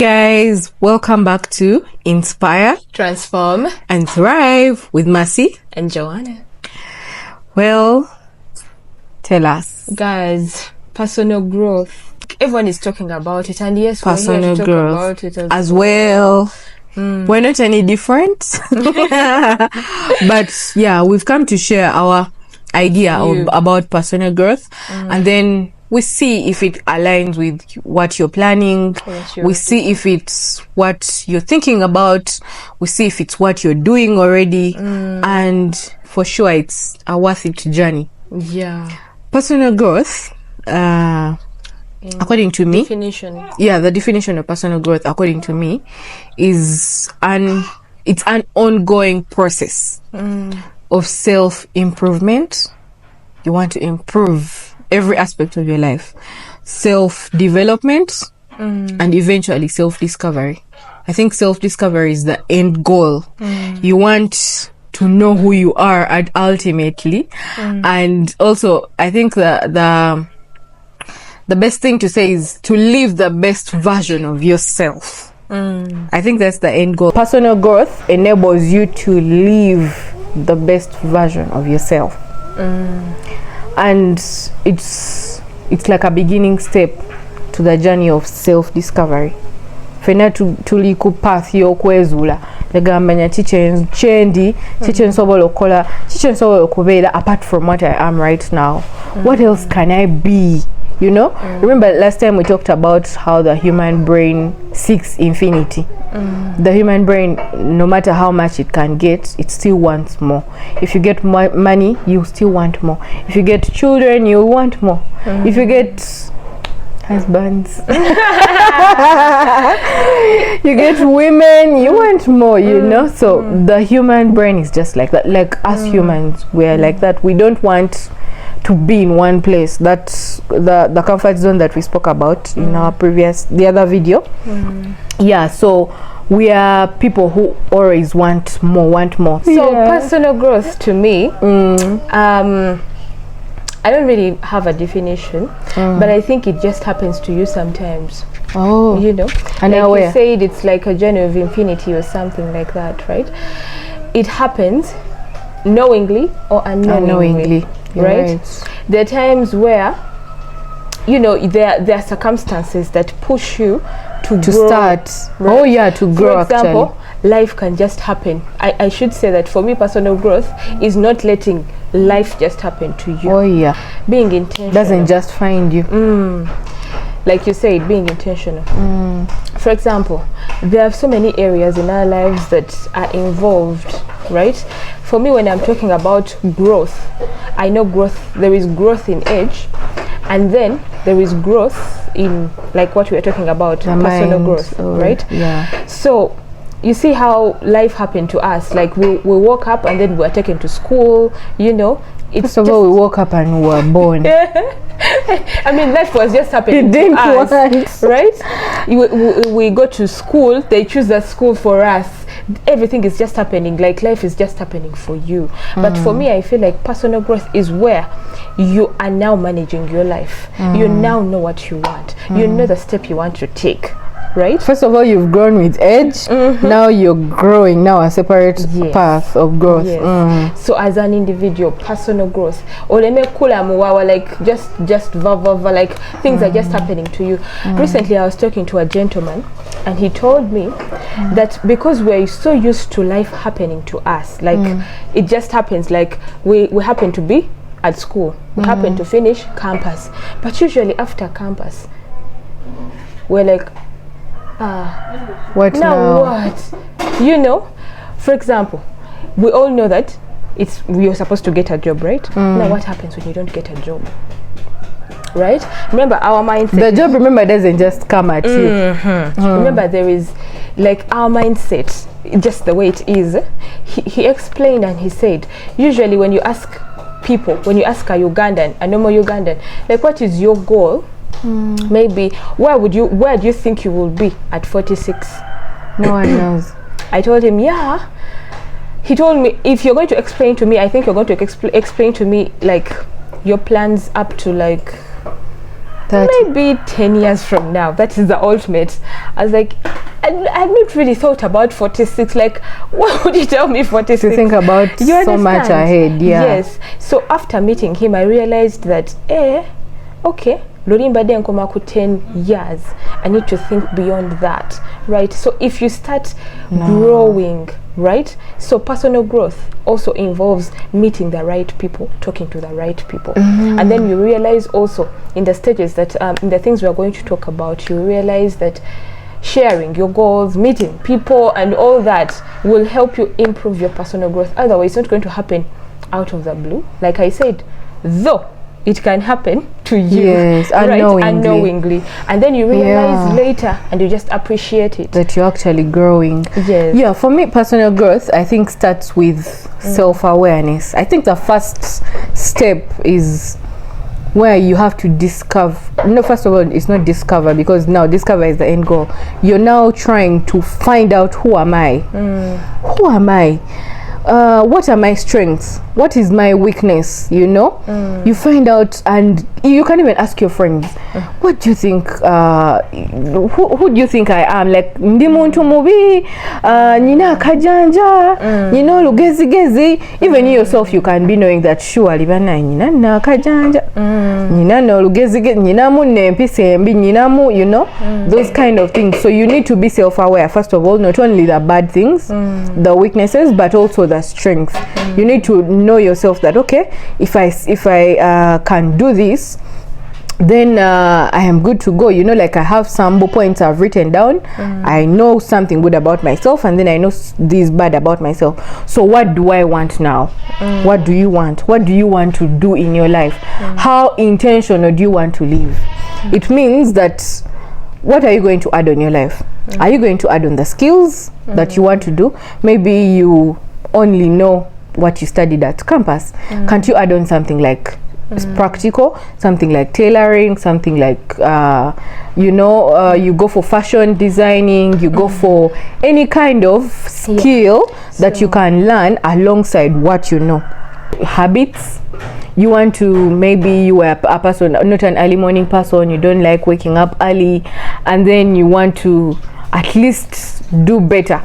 guys, welcome back to Inspire, Transform, and Thrive with Mercy and Joanna. Well, tell us. Guys, personal growth. Everyone is talking about it, and yes, Personal we're here to talk growth about it as well. We're not any different. But yeah, we've come to share our idea about personal growth, and then we see if it aligns with what you're planning. We see if it's what you're thinking about. We see if it's what you're doing already. And for sure, it's a worth it journey. Yeah. Personal growth, according to me, the definition of personal growth, according to me, is it's an ongoing process of self-improvement. You want to improve every aspect of your life, self-development, and eventually self-discovery. I think self-discovery is the end goal. You want to know who you are ultimately, and also I think the best thing to say is to live the best version of yourself. I think that's the end goal. Personal growth enables you to live the best version of yourself. And it's like a beginning step to the journey of self-discovery. Fena tuli ku path y'okwezula negambanya kikyensobola okukola kikyensobola okubeera apart from what I am right now. What else can I be? You know, remember last time we talked about how the human brain seeks infinity. The human brain, no matter how much it can get, it still wants more. If you get money, you still want more. If you get children, you want more. If you get husbands, you get women, you want more, you know. So the human brain is just like that. Like us humans, we're like that. We don't want to be in one place. That's the comfort zone that we spoke about in our the other video. Yeah, so we are people who always want more. So personal growth to me, I don't really have a definition, but I think it just happens to you sometimes. Oh, you know, and like you said, it's like a journey of infinity or something like that, right? It happens knowingly or unknowingly. Right? There are times where, you know, there are circumstances that push you to grow, start. Right? Oh yeah, to grow. For example, life can just happen. I should say that for me, personal growth is not letting life just happen to you. Oh yeah, being intentional doesn't just find you. Like you said, being intentional. For example, there are so many areas in our lives that are involved, right? For me, when I'm talking about growth, I know growth, there is growth in age, and then there is growth in, like what we are talking about, the personal mind, growth, right? Yeah. So you see how life happened to us. Like we woke up and then we were taken to school, you know. First of all, we woke up and we were born. I mean, life was just happening to us, right? We go to school, they choose a school for us. Everything is just happening, like life is just happening for you. But for me, I feel like personal growth is where you are now managing your life. You now know what you want. You know the step you want to take. Right? First of all, you've grown with age. Now you're growing. Now a separate path of growth. So as an individual, personal growth, like just like things are just happening to you. Recently, I was talking to a gentleman, and he told me that because we're so used to life happening to us, like it just happens. Like we happen to be at school, we happen to finish campus, but usually after campus, we're like, what now? What? You know, for example, we all know that you're supposed to get a job, right? Now what happens when you don't get a job? Right? Remember, our mindset, the job, remember, doesn't just come at you. Remember, there is like our mindset, just the way it is. He explained, and he said, usually when you ask people, when you ask a normal Ugandan, like, what is your goal? Maybe where do you think you will be at 46? No one knows. I told him, he told me, if you're going to explain to me, I think you're going to explain to me like your plans up to like 30. maybe 10 years from now, that is the ultimate. I was like, I've not really thought about 46. Like, what would you tell me 46? To think about so much ahead, yeah. Yes. So after meeting him, I realized that, okay, Lorimba de nkoma ku 10 years. I need to think beyond that, right? So if you start growing, right? So personal growth also involves meeting the right people, talking to the right people. And then you realize also in the stages that, in the things we are going to talk about, you realize that sharing your goals, meeting people and all that will help you improve your personal growth. Otherwise, it's not going to happen out of the blue. Like I said, though it can happen to you, yes, right? Unknowingly. And then you realize later and you just appreciate it. That you're actually growing. Yes. Yeah, for me, personal growth, I think, starts with self-awareness. I think the first step is where you have to discover. No, first of all, it's not discover, because now discover is the end goal. You're now trying to find out, who am I? Who am I? What are my strengths? What is my weakness? You know, you find out, and you can even ask your friends, what do you think, who do you think I am? Like, ndi muntu mubi, nina kajanja, you know, lugezi gezi. Even you yourself, you can be knowing that, surely bana nina na kajanja, nina no lugezi gezi, nina mu nempi sembi, nina mu, you know, those kind of things. So you need to be self-aware, first of all, not only the bad things, the weaknesses, but also the strengths. You need to know yourself that, okay, if I can do this, then I am good to go. You know, like, I have some points I've written down. I know something good about myself, and then I know this bad about myself. So what do I want now? What do you want? What do you want to do in your life? How intentional do you want to live? It means that, what are you going to add on your life? Are you going to add on the skills that you want to do? Maybe you only know what you studied at campus. Can't you add on something like practical, something like tailoring, something like you know, you go for fashion designing, you go for any kind of skill that you can learn alongside what you know. Habits. You want to, maybe you are a person, not an early morning person, you don't like waking up early, and then you want to at least do better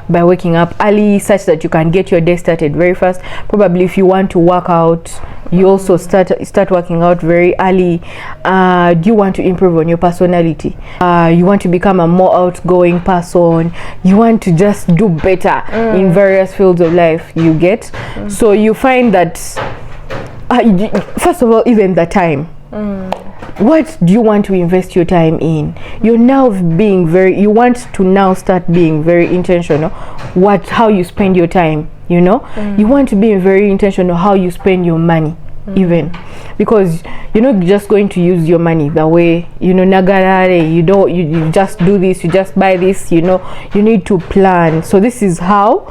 by waking up early, such that you can get your day started very fast. Probably if you want to work out, you also start working out very early. Do you want to improve on your personality? You want to become a more outgoing person. You want to just do better in various fields of life, you get. So you find that, first of all, even the time. What do you want to invest your time in? You're now being you want to now start being very intentional how you spend your time, you know. You want to be very intentional how you spend your money, even, because you're not just going to use your money the way, you know, nagarare, you just do this, you just buy this, you know. You need to plan. So this is how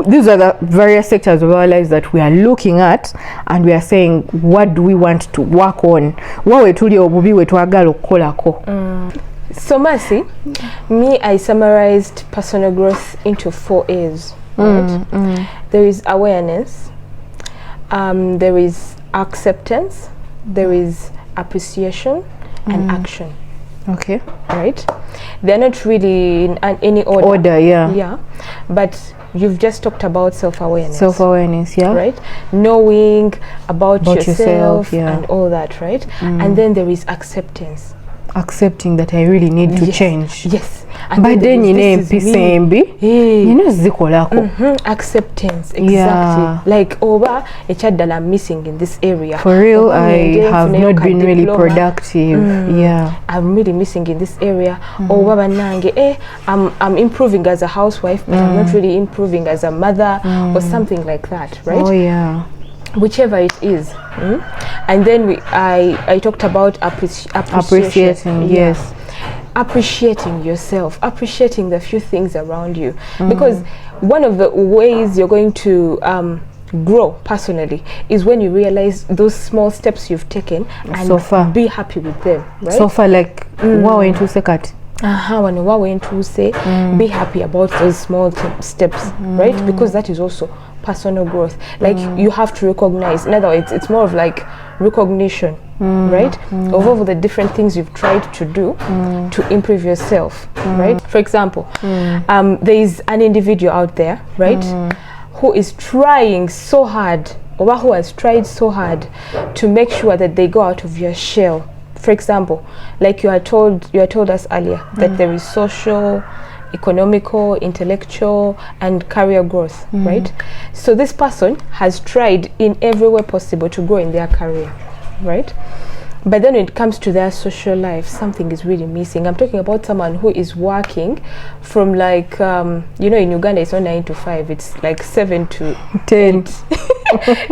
these are the various sectors of our lives that we are looking at, and we are saying, what do we want to work on? So Mercy, me, I summarized personal growth into 4 A's, right? There is awareness, there is acceptance, there is appreciation, and action. Okay. Right? They're not really in any order. Yeah. But you've just talked about self-awareness. Self-awareness, yeah. Right? Knowing about yourself and all that, right? And then there is acceptance. Accepting that I really need to change. Yes. And but then you know, you know, acceptance, exactly. Like, over a child that I'm missing in this area. For real, I have not been really productive. Yeah, I'm really missing in this area. I'm improving as a housewife, but I'm not really improving as a mother or something like that, right? Oh yeah. Whichever it is. And then I talked about appreciating. Yes. Appreciating yourself, appreciating the few things around you, because one of the ways you're going to grow personally is when you realize those small steps you've taken and so far, be happy with them, right? So far, like wow, into second. When we went to say be happy about those small steps, right? Because that is also personal growth. Like you have to recognize. In other words, it's more of like recognition. right? Of all the different things you've tried to do to improve yourself, right? For example, there is an individual out there, right, who is trying so hard, or who has tried so hard to make sure that they go out of your shell. For example, like you told us earlier, that there is social, economical, intellectual, and career growth, right? So this person has tried in every way possible to grow in their career, right? But then when it comes to their social life, something is really missing. I'm talking about someone who is working from like, you know, in Uganda it's not 9 to 5, it's like 7 to 10,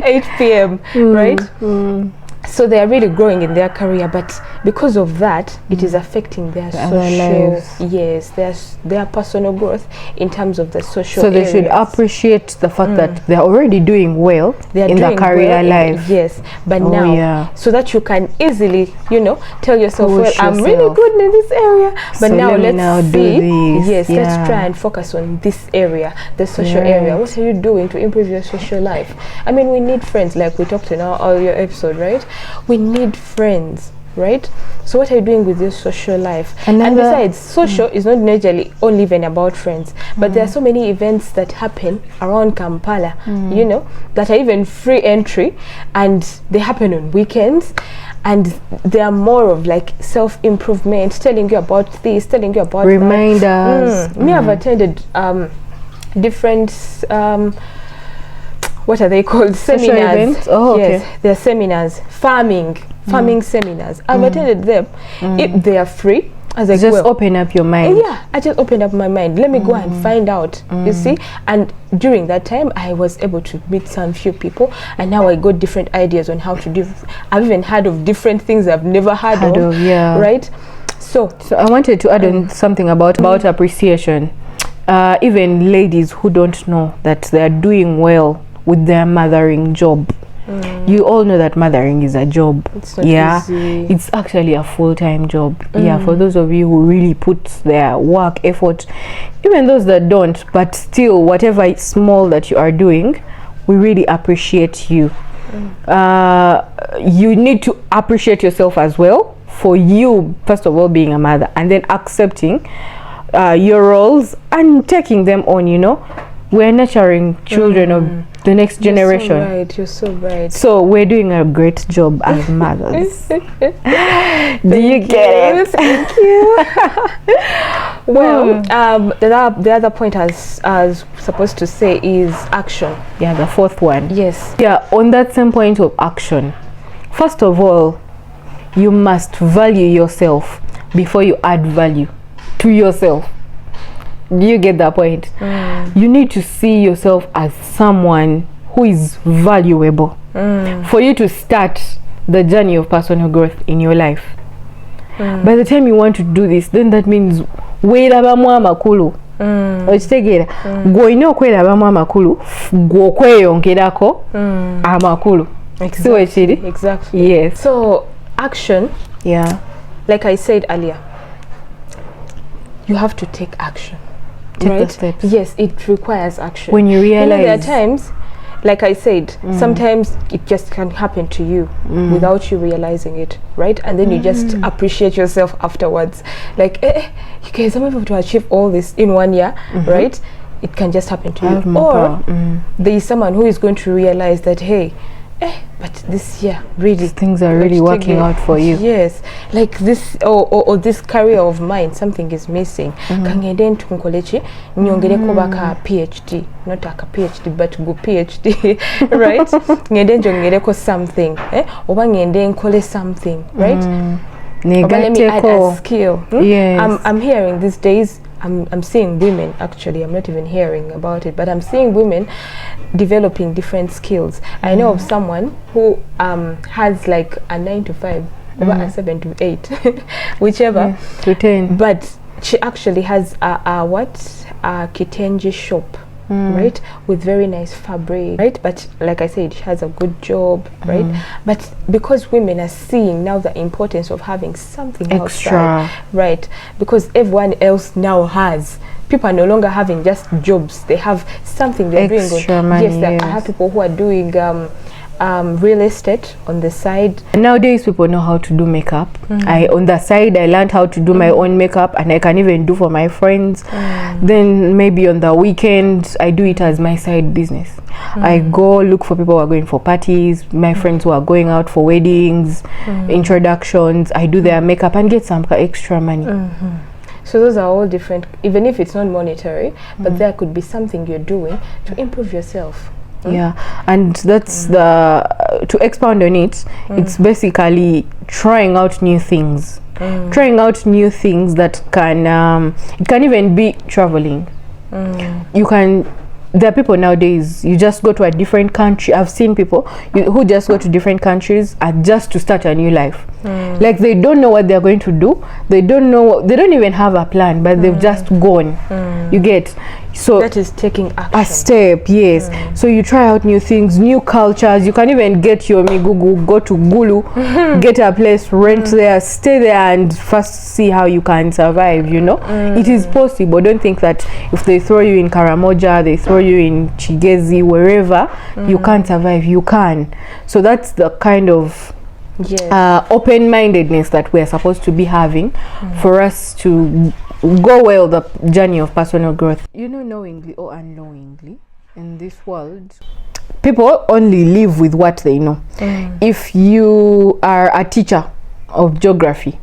8 p.m., right? So they are really growing in their career, but because of that, it is affecting their social, their personal growth in terms of the social. So they should appreciate the fact that they are already doing well in their career life. Yes, but now, so that you can easily, you know, tell yourself, well, I'm really good in this area, but so now let's see. Yes, let's try and focus on this area, the social area. What are you doing to improve your social life? I mean, we need friends, like we talked in our earlier episode, right? We need friends, right? So what are you doing with your social life? And besides, social is not necessarily only even about friends, but there are so many events that happen around Kampala, you know, that are even free entry, and they happen on weekends, and they are more of like self-improvement, telling you about this, telling you about reminders. Me, I've attended different what are they called? Seminars. Oh, okay. Yes, they're seminars. Farming seminars. I've attended them. If they are free, as I just open up your mind. Yeah, I just opened up my mind. Let me go and find out. You see, and during that time, I was able to meet some few people, and now I got different ideas on how to do. I've even heard of different things I've never heard of. Right. So I wanted to add on something about appreciation. Even ladies who don't know that they are doing well with their mothering job. You all know that mothering is a job. It's not easy. It's actually a full-time job. For those of you who really put their work effort, even those that don't, but still whatever small that you are doing, we really appreciate you. You need to appreciate yourself as well, for you first of all being a mother, and then accepting your roles and taking them on. You know, we're nurturing children of the next generation. You're so right. So we're doing a great job as mothers. Do you get it? Thank you. Well, the other point I was supposed to say is action. Yeah, the fourth one. Yes. Yeah, on that same point of action, first of all, you must value yourself before you add value to yourself. Do you get that point? You need to see yourself as someone who is valuable for you to start the journey of personal growth in your life. By the time you want to do this, then that means weerabamu amakulu. Okitegeera gw'olina okwerabamu amakulu gw'okweyongerako amakulu. Exactly. Yes. So action, like I said earlier, you have to take action. Take the steps. Yes, it requires action. When you realize, there are times, like I said, sometimes it just can happen to you without you realizing it, right? And then you just appreciate yourself afterwards. Like, you guys, I'm able to achieve all this in 1 year, right? It can just happen to you. Or there is someone who is going to realize that, hey, but this year really things are really working out for you. Yes, like this or this career of mine, something is missing. Kangende ntunkolechi nyongereko baka PhD, not a PhD but go PhD, right? Ngende njongereko something, oba ngende nkole something, right? Let me add a skill. Yes. I'm hearing these days. I'm seeing women, actually, I'm not even hearing about it, but I'm seeing women developing different skills. I know of someone who has like a 9 to 5 or a 7 to 8, whichever, to 10. But she actually has a kitenji shop, right, with very nice fabric, right? But like I said, she has a good job, right? But because women are seeing now the importance of having something extra outside, right? Because everyone else now has. People are no longer having just jobs; they have something they're doing. Extra money. Yes, I have people who are doing real estate on the side. Nowadays people know how to do makeup. On the side I learned how to do my own makeup, and I can even do for my friends. Then maybe on the weekend I do it as my side business. I go look for people who are going for parties, my friends who are going out for weddings, introductions. I do their makeup and get some extra money. So those are all different, even if it's not monetary, but there could be something you're doing to improve yourself. Yeah, and that's to expound on it, it's basically trying out new things. Trying out new things that can it can even be traveling. There are people nowadays, you just go to a different country. I've seen people who just go to different countries just to start a new life. Like they don't know what they're going to do. They don't even have a plan, but they've just gone. You get? So that is taking action. A step, yes. So you try out new things, new cultures. You can even get your migugu, go to Gulu, get a place, rent there, stay there, and first see how you can survive, you know. It is possible. Don't think that if they throw you in Karamoja, they throw you in Chigezi, wherever, you can't survive. You can. So that's the kind of open-mindedness that we're supposed to be having for us to go well the journey of personal growth. You know, knowingly or unknowingly, in this world, people only live with what they know. If you are a teacher of geography,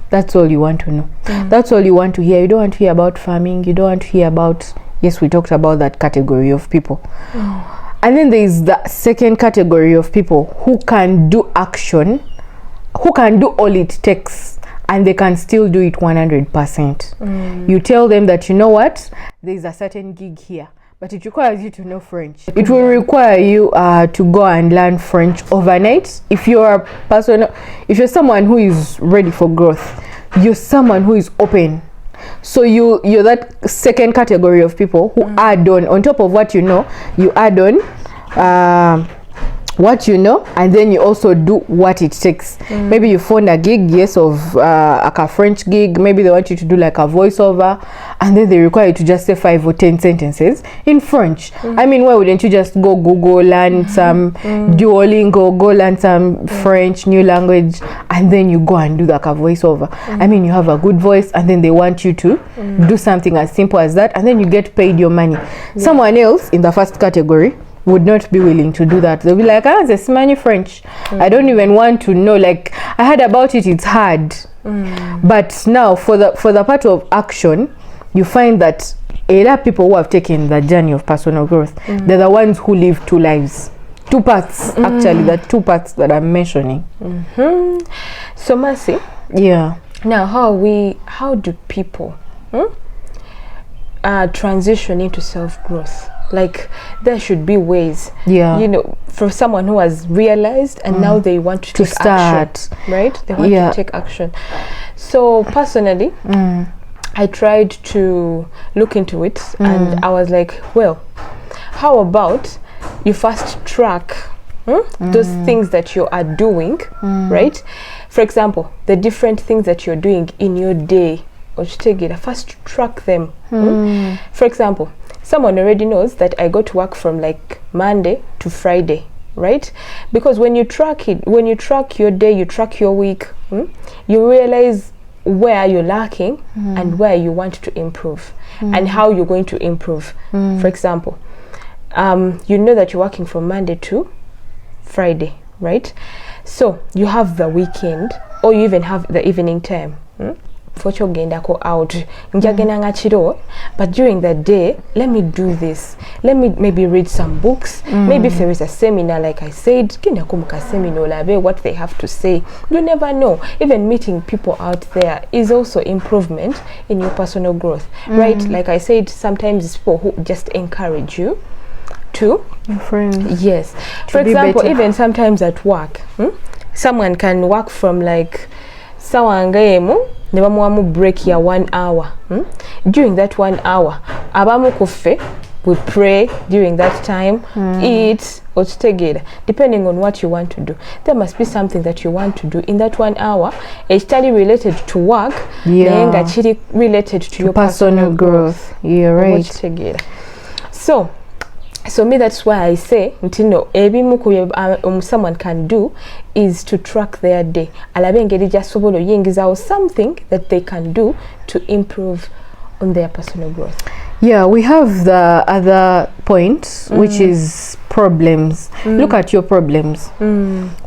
that's all you want to know. That's all you want to hear. You don't want to hear about farming. You don't want to hear about, yes, we talked about that category of people. And then there is the second category of people who can do action, who can do all it takes, and they can still do it 100%. You tell them that, you know what, there is a certain gig here, but it requires you to know French. It will require you to go and learn French overnight. If you're someone who is ready for growth, you're someone who is open. So you're that second category of people who add on top of what you know. You add on what you know, and then you also do what it takes. Maybe you found a gig, yes, of like a French gig. Maybe they want you to do like a voiceover, and then they require you to just say 5 or 10 sentences in French. I mean, why wouldn't you just go Google, learn some Duolingo, go learn some French, new language, and then you go and do like a voiceover? I mean, you have a good voice, and then they want you to do something as simple as that, and then you get paid your money. Someone else in the first category would not be willing to do that. They'll be like, it's money French. I don't even want to know. Like, I heard about it, it's hard. But now for the part of action, you find that a lot of people who have taken the journey of personal growth, they're the ones who live 2 lives. 2 parts, actually, the 2 parts that I'm mentioning. So Mercy, now how do people transition into self-growth? Like, there should be ways, you know, for someone who has realized and now they want to take action, right? They want to take action. So personally, I tried to look into it, and I was like, well, how about you first track those things that you are doing, right? For example, the different things that you're doing in your day, or take it, first track them. For example, someone already knows that I go to work from like Monday to Friday, right? Because when you track it, when you track your day, you track your week, you realize where you're lacking and where you want to improve and how you're going to improve. For example, you know that you're working from Monday to Friday, right? So you have the weekend, or you even have the evening time. But during the day, let me do this. Let me maybe read some books. Maybe if there is a seminar, like I said, what they have to say. You never know. Even meeting people out there is also improvement in your personal growth, right? Like I said, sometimes it's people who just encourage you to your friends. Yes. For example, even sometimes at work, someone can work from like never break here 1 hour. During that 1 hour, abamu kufe, we pray during that time, eat or together, depending on what you want to do. There must be something that you want to do in that 1 hour, study related to work, related to your personal growth. You're right. So So me, that's why I say, someone can do is to track their day. Or something that they can do to improve on their personal growth. Yeah, we have the other point, which is problems. Look at your problems.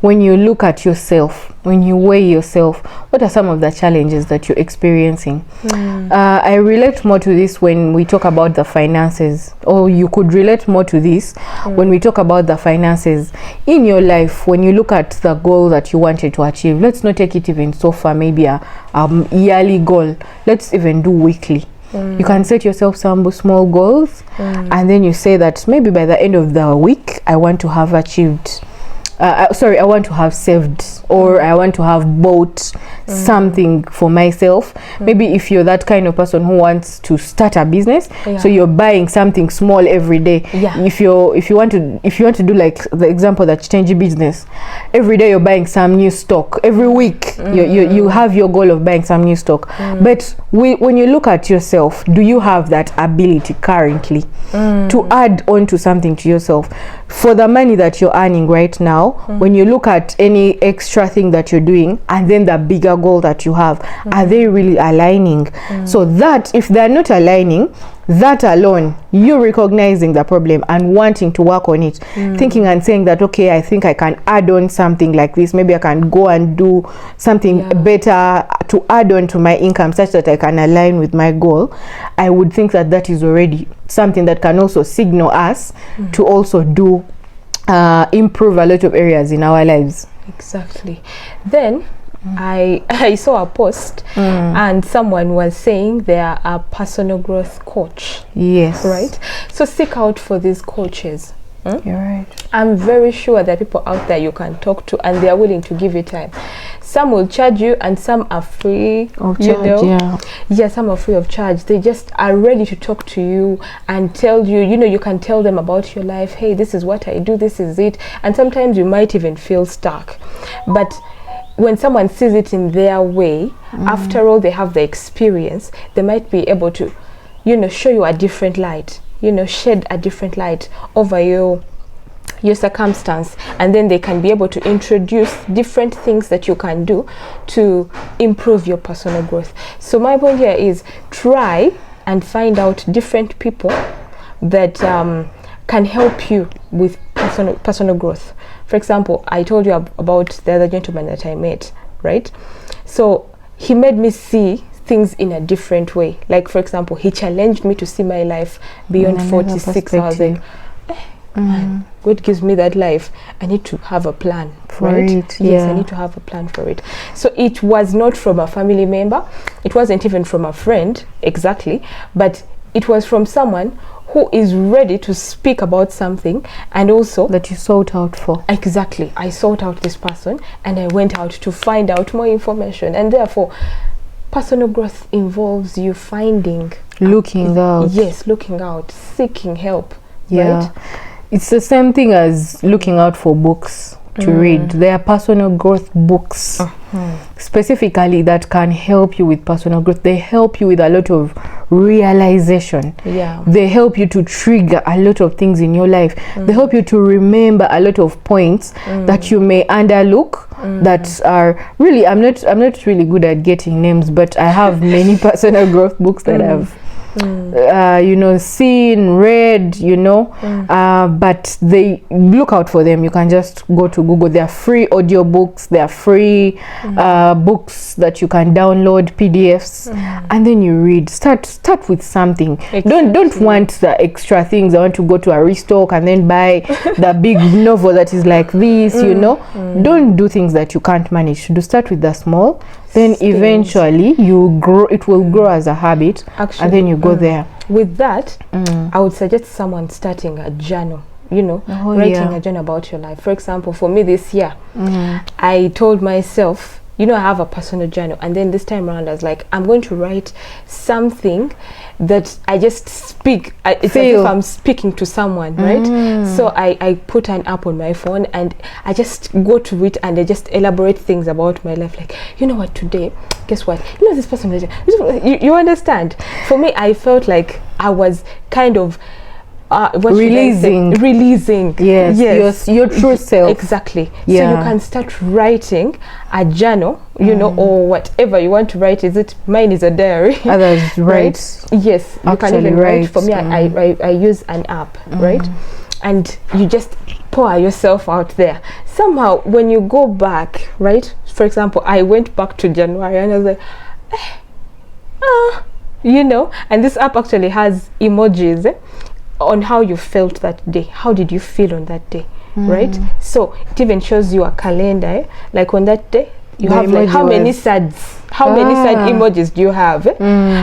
When you look at yourself, when you weigh yourself, what are some of the challenges that you're experiencing? I relate more to this when we talk about the finances, or you could relate more to this when we talk about the finances in your life. When you look at the goal that you wanted to achieve, let's not take it even so far, maybe a yearly goal. Let's even do weekly. You can set yourself some small goals, and then you say that maybe by the end of the week I want to have achieved I want to have saved, or I want to have bought something for myself. Maybe if you're that kind of person who wants to start a business, so you're buying something small every day. If you want to do like the example that change business, every day you're buying some new stock. Every week you have your goal of buying some new stock. But when you look at yourself, do you have that ability currently to add on to something to yourself for the money that you're earning right now? When you look at any extra thing that you're doing and then the bigger goal that you have, are they really aligning? So that if they're not aligning, that alone, you recognizing the problem and wanting to work on it, thinking and saying that, okay, I think I can add on something like this. Maybe I can go and do something better to add on to my income such that I can align with my goal. I would think that that is already something that can also signal us to also do improve a lot of areas in our lives. Exactly. Then I saw a post and someone was saying they are a personal growth coach. Yes. Right? So seek out for these coaches. You're right. I'm very sure there are people out there you can talk to and they are willing to give you time. Some will charge you and some are free of charge. Yeah, some are free of charge. They just are ready to talk to you and tell you, you can tell them about your life. Hey, this is what I do, this is it. And sometimes you might even feel stuck. But when someone sees it in their way, after all they have the experience, they might be able to, show you a different light, shed a different light over your circumstance, and then they can be able to introduce different things that you can do to improve your personal growth. So my point here is try and find out different people that can help you with personal growth. For example, I told you about the other gentleman that I met, right? So he made me see things in a different way. Like, for example, he challenged me to see my life beyond 46 hours. God gives me that life, I need to have a plan for it. Yes, I need to have a plan for it. So it was not from a family member, it wasn't even from a friend exactly, but it was from someone who is ready to speak about something, and also that you sought out for. Exactly, I sought out this person and I went out to find out more information. And therefore personal growth involves you looking out, seeking help. Right? It's the same thing as looking out for books to read. There are personal growth books specifically that can help you with personal growth. They help you with a lot of realization. They help you to trigger a lot of things in your life. They help you to remember a lot of points that you may underlook, that are really, I'm not really good at getting names, but I have many personal growth books that I've seen, read, but they look out for them. You can just go to Google. They are free audiobooks, they are free books that you can download, PDFs, and then you read. Start with something. Exactly. Don't want the extra things. I want to go to a restock and then buy the big novel that is like this, Don't do things that you can't manage. Do start with the small, then eventually you grow. It will grow as a habit. Actually, and then you go there. With that, I would suggest someone starting a journal, writing a journal about your life. For example, for me this year, I told myself, I have a personal journal, and then this time around I was like, I'm going to write something that I just speak. It's as if I'm speaking to someone, right? So I put an app on my phone and I just go to it and I just elaborate things about my life. Like, what, today, guess what? This person, you understand? For me, I felt like I was kind of releasing your true self. Exactly. So you can start writing a journal, you know, or whatever you want to write. Mine is a diary. Others right? Yes, you can even write. For me, I use an app, right? And you just pour yourself out there. Somehow when you go back, right, for example, I went back to January and I was like, you know, and this app actually has emojis on how you felt that day. How did you feel on that day? Right? So it even shows you a calendar, like on that day you have like how many sad emojis do you have,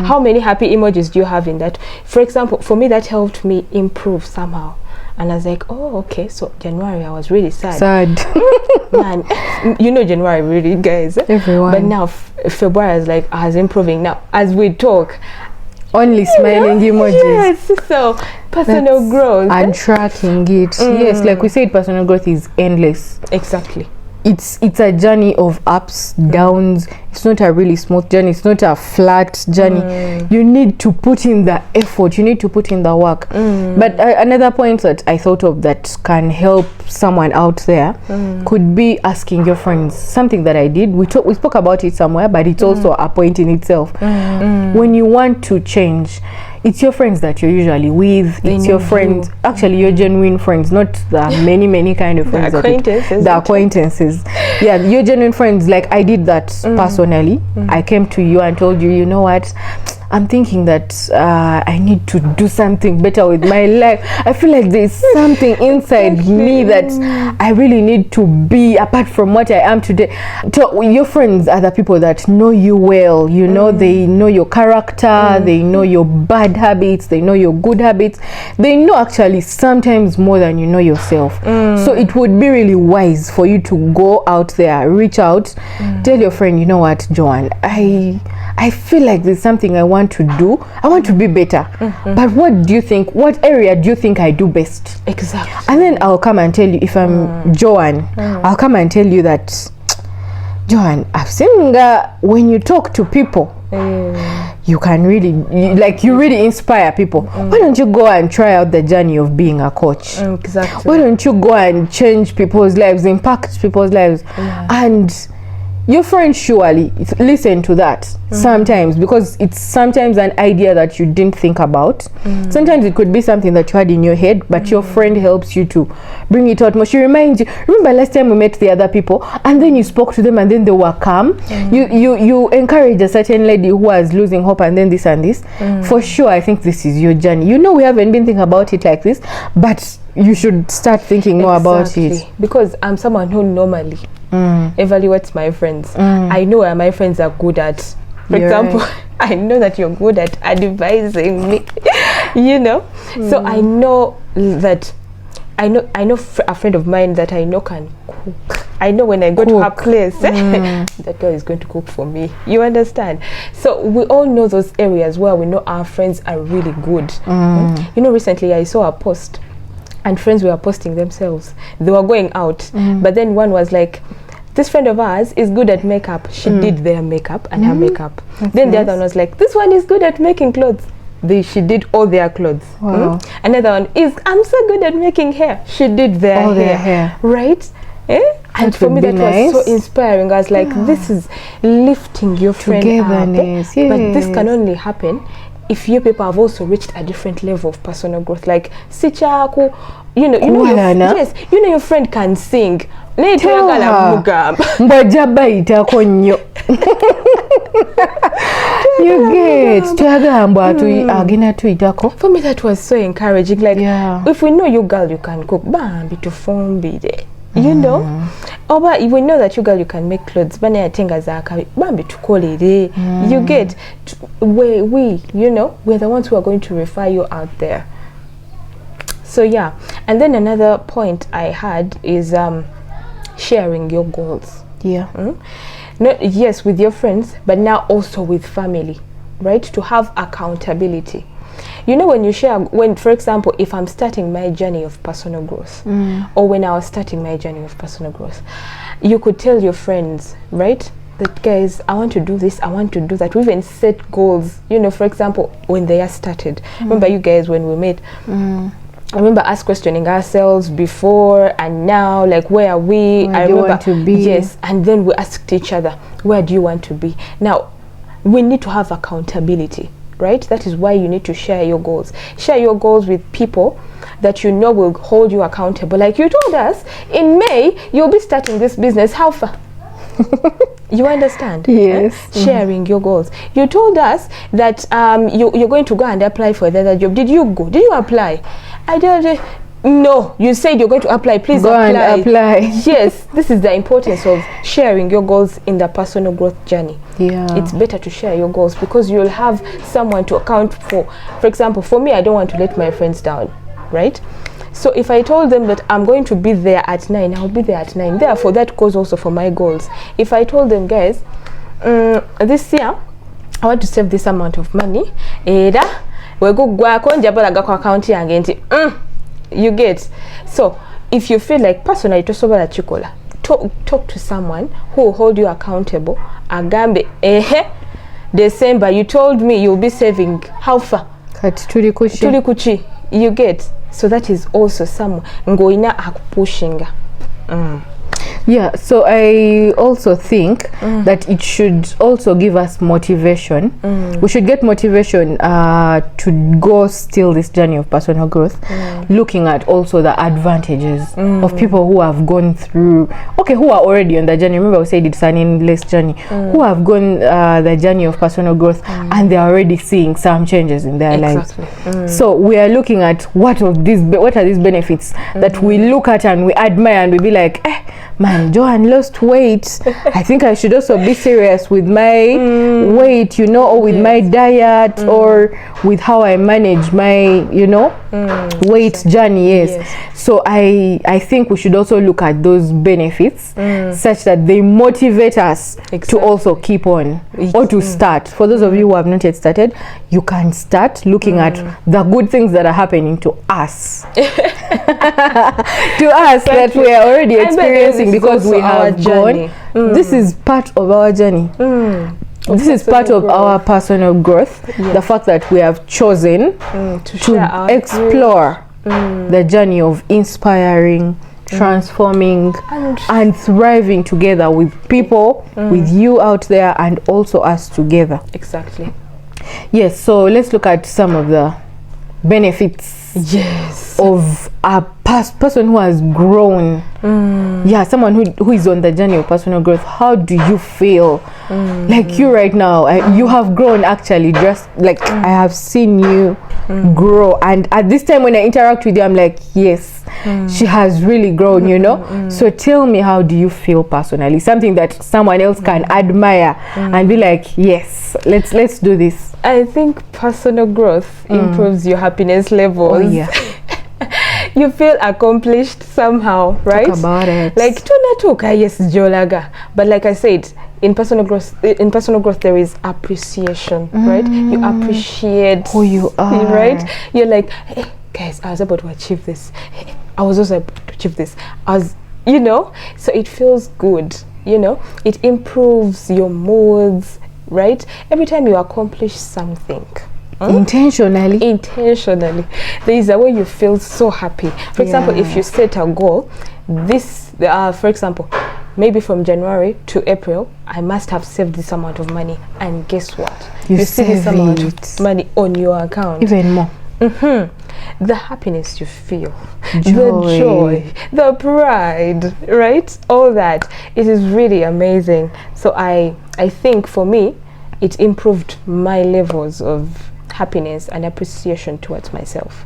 how many happy emojis do you have in that. For example, for me that helped me improve somehow. And I was like, oh, okay, so January I was really sad. Man, you know January really, guys. Everyone. But now February is like, I was improving. Now, as we talk, only smiling emojis. Yes, so personal growth. And tracking it. Yes, like we said, personal growth is endless. Exactly. It's a journey of ups, downs. It's not a really smooth journey. It's not a flat journey. You need to put in the effort. You need to put in the work. But another point that I thought of that can help someone out there could be asking your friends. Something that I did. We spoke about it somewhere, but it's also a point in itself. When you want to change, it's your friends that you're usually with. It's your friends, actually your genuine friends, not the many kind of friends. The acquaintances. Yeah, your genuine friends. Like I did that personally. I came to you and told you, you know what, I'm thinking that I need to do something better with my life. I feel like there's something inside me that I really need to be apart from what I am today. So your friends are the people that know you well. You know, they know your character, they know your bad habits, they know your good habits. They know actually sometimes more than you know yourself. So it would be really wise for you to go out there, reach out, tell your friend, you know what, Joanne, I feel like there's something I want to do. I want to be better. But what do you think? What area do you think I do best? Exactly. And then I'll come and tell you, if I'm Joanne, I'll come and tell you that, Joanne, I've seen that when you talk to people, you can really, you really inspire people. Why don't you go and try out the journey of being a coach? Exactly. Why don't you go and change people's lives, impact people's lives? And your friends surely listen to that sometimes, because it's sometimes an idea that you didn't think about. Sometimes it could be something that you had in your head, but your friend helps you to bring it out more. She reminds you, remember last time we met the other people and then you spoke to them and then they were calm. You encourage a certain lady who was losing hope and then this and this. For sure, I think this is your journey. You know, we haven't been thinking about it like this, but you should start thinking more about it. Because I'm someone who normally evaluates my friends. I know where my friends are good at. For example, I know that you're good at advising me, you know. So I know that I know a friend of mine that I know can cook. I know when I go to her place, that girl is going to cook for me. You understand? So we all know those areas where we know our friends are really good. You know, recently I saw a post and friends were posting themselves. They were going out, but then one was like, this friend of ours is good at makeup. She did their makeup and her makeup. Then the other one was like, this one is good at making clothes. She did all their clothes. Another one is, I'm so good at making hair. She did their hair. Right? And for me that was so inspiring. I was like, this is lifting your friend up. But this can only happen if you people have also reached a different level of personal growth. Like Sichaku, you know your friend can sing. Tell her. You get for me that was so encouraging. Like if we know you girl you can cook, you know, or but we know that you girl you can make clothes, but I think as you get we you know, we're the ones who are going to refer you out there. So yeah, and then another point I had is sharing your goals. Not yes with your friends, but now also with family, right? To have accountability. You know, when you share, for example, if I'm starting my journey of personal growth, or when I was starting my journey of personal growth, you could tell your friends, right, that guys, I want to do this, I want to do that. We even set goals. You know, for example, when they are started. Remember you guys when we met, I remember us questioning ourselves before and now, like, where are we? Where do you want to be? Yes, and then we asked each other, where do you want to be? Now, we need to have accountability, right? That is why you need to share your goals. Share your goals with people that you know will hold you accountable. Like you told us, in May, you'll be starting this business. How far? You understand? Yes. Sharing your goals. You told us that you're going to go and apply for the other job. Did you go? Did you apply? I don't. No, you said you're going to apply. Please go apply. and apply. Yes, this is the importance of sharing your goals in the personal growth journey. Yeah. It's better to share your goals because you'll have someone to account for. For example, for me, I don't want to let my friends down, right? So if I told them that I'm going to be there at 9, I'll be there at 9. Therefore, that goes also for my goals. If I told them, guys, this year, I want to save this amount of money, you get. So if you feel like personally talk to someone who will hold you accountable. Agambe, December, you told me you'll be saving how far? Tuli kuchi. You get. So that is also someone ngoina akupushinga. Yeah, so I also think that it should also give us motivation. We should get motivation to go still this journey of personal growth, looking at also the advantages of people who have gone through, who are already on the journey. Remember we said it's an endless journey, who have gone the journey of personal growth and they are already seeing some changes in their lives. So we are looking at what are these benefits that we look at and we admire and we be like, man, Johan lost weight. I think I should also be serious with my weight, or with my diet or with how I manage my, weight journey. Yes. So I think we should also look at those benefits such that they motivate us to also keep on or to start. For those of you who have not yet started, you can start looking at the good things that are happening to us. To us that we are already experiencing because we have gone. This is part of our journey. This is part of our personal growth. The fact that we have chosen to explore the journey of inspiring, transforming and thriving together with people, with you out there and also us together. Exactly. Yes, so let's look at some of the benefits of a person who has grown. Someone who is on the journey of personal growth. How do you feel? Like you right now, you have grown actually, just like I have seen you grow, and at this time when I interact with you, I'm like, yes, she has really grown, So tell me, how do you feel personally? Something that someone else can admire and be like, yes, let's do this. I think personal growth improves your happiness levels. Oh, yeah. You feel accomplished somehow, right? Talk about it. Like tunatuka, yes, jolaga. But like I said, in personal growth there is appreciation, right? You appreciate who you are, right? You're like, hey guys, I was able to achieve this. Hey, I was also able to achieve this. So it feels good. It improves your moods, right? Every time you accomplish something intentionally, there is a way you feel so happy. For example, if you set a goal, for example, maybe from January to April, I must have saved this amount of money, and guess what? You see this amount of money on your account, even more. The happiness you feel, the joy, the pride, right? All that, it is really amazing. So I think for me, it improved my levels of happiness and appreciation towards myself.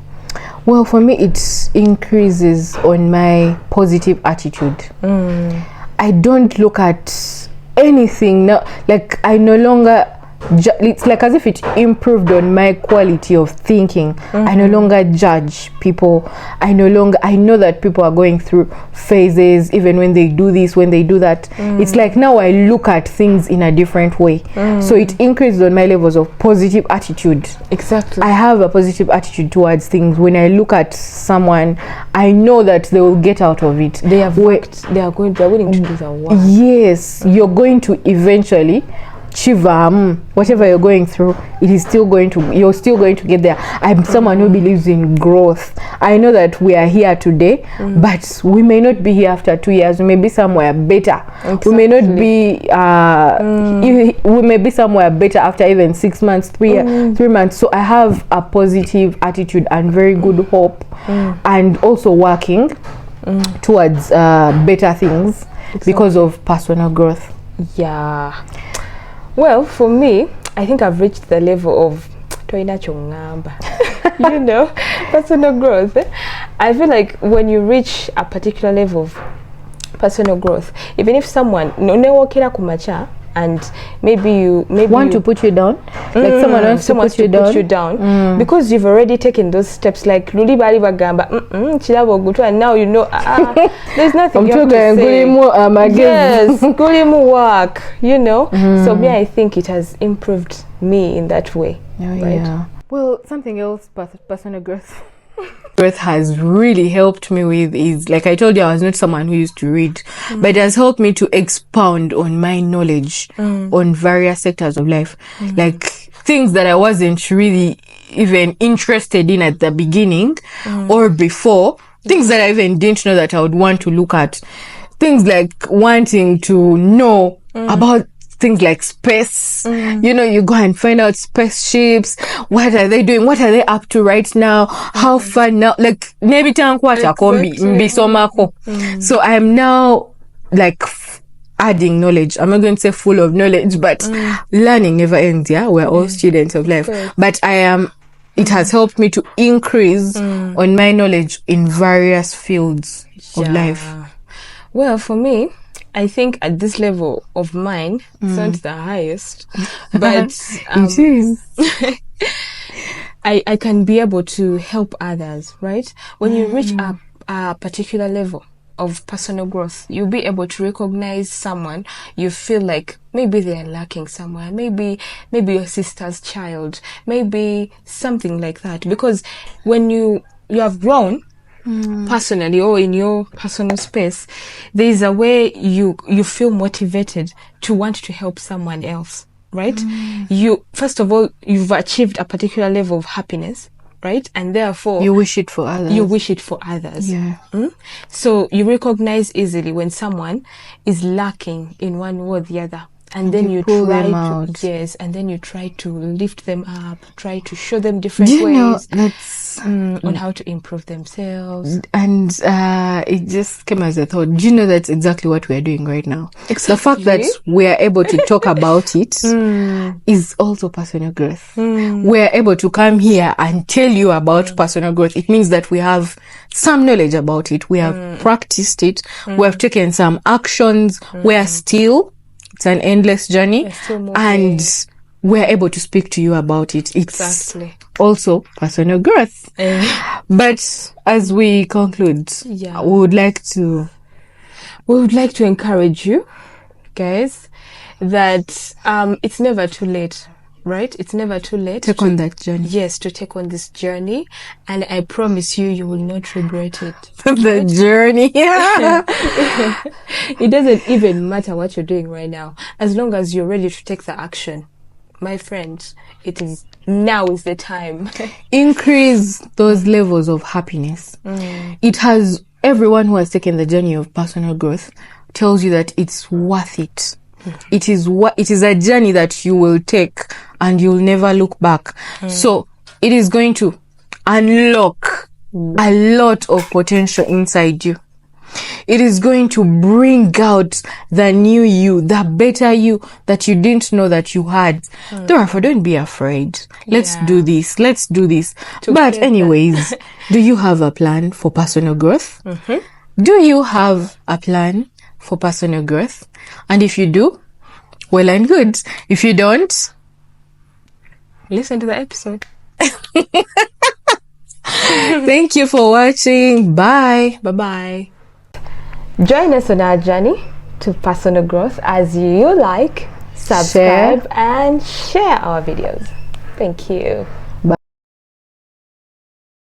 Well, for me, it increases on my positive attitude. I don't look at anything now, like I no longer it's like as if it improved on my quality of thinking. I no longer judge people. I know that people are going through phases, even when they do this, when they do that. It's like now I look at things in a different way. So it increased on my levels of positive attitude. Exactly. I have a positive attitude towards things. When I look at someone, I know that they will get out of it. They are willing to do the work. Yes, you're going to eventually whatever you're going through, you're still going to get there. I'm someone who believes in growth. I know that we are here today, but we may not be here after 2 years. We may be somewhere better. Exactly. We may not be we may be somewhere better after even 6 months, 3 months. So I have a positive attitude and very good hope, and also working towards better things because of personal growth. Yeah. Well, for me, I think I've reached the level of you know, personal growth. I feel like when you reach a particular level of personal growth, even if someone and maybe you want to put you down, like someone wants to put you down, because you've already taken those steps, like Luli Bali Bagamba, and now you know there's nothing you have to say. Yes, work, you know. So me, I think it has improved me in that way. Right? Yeah. Well, something else personal growth has really helped me with is, like I told you, I was not someone who used to read, but it has helped me to expound on my knowledge on various sectors of life, like things that I wasn't really even interested in at the beginning or before, things that I even didn't know that I would want to look at, things like wanting to know about things like space. You know, you go and find out spaceships, what are they doing, what are they up to right now, how far now, like maybe so I'm now like adding knowledge. I'm not going to say full of knowledge, but learning never ends. Yeah, we're all students of life, but it has helped me to increase on my knowledge in various fields of life. Well, for me, I think at this level of mine, it's not the highest, but it is. I can be able to help others, right? When you reach a particular level of personal growth, you'll be able to recognize someone you feel like maybe they are lacking somewhere, maybe your sister's child, maybe something like that. Because when you have grown personally or in your personal space, there is a way you feel motivated to want to help someone else, right? You, first of all, you've achieved a particular level of happiness, right? And therefore you wish it for others. Yeah. So you recognize easily when someone is lacking in one way or the other, and then you pull try them to out. and then you try to lift them up, try to show them different You know, ways on how to improve themselves. And it just came as a thought. Do you know that's exactly what we're doing right now? Exactly. The fact that we are able to talk about it is also personal growth. We're able to come here and tell you about personal growth. It means that we have some knowledge about it. We have practiced it. We have taken some actions. It's an endless journey, and we're able to speak to you about it. It's also personal growth. But as we conclude, we would like to encourage you guys that it's never too late, right? It's never too late to take on that journey. Yes, to take on this journey, and I promise you will not regret it. The journey. It doesn't even matter what you're doing right now, as long as you're ready to take the action. My friend, now is the time. Increase those levels of happiness. Everyone who has taken the journey of personal growth tells you that it's worth it. It is a journey that you will take and you'll never look back. So it is going to unlock a lot of potential inside you. It is going to bring out the new you, the better you that you didn't know that you had. Therefore, don't be afraid. Let's do this. But anyways, do you have a plan for personal growth? Do you have a plan for personal growth? And if you do, well and good. If you don't, listen to the episode. Thank you for watching. Bye. Bye-bye. Join us on our journey to personal growth as you like, subscribe, and share our videos. Thank you.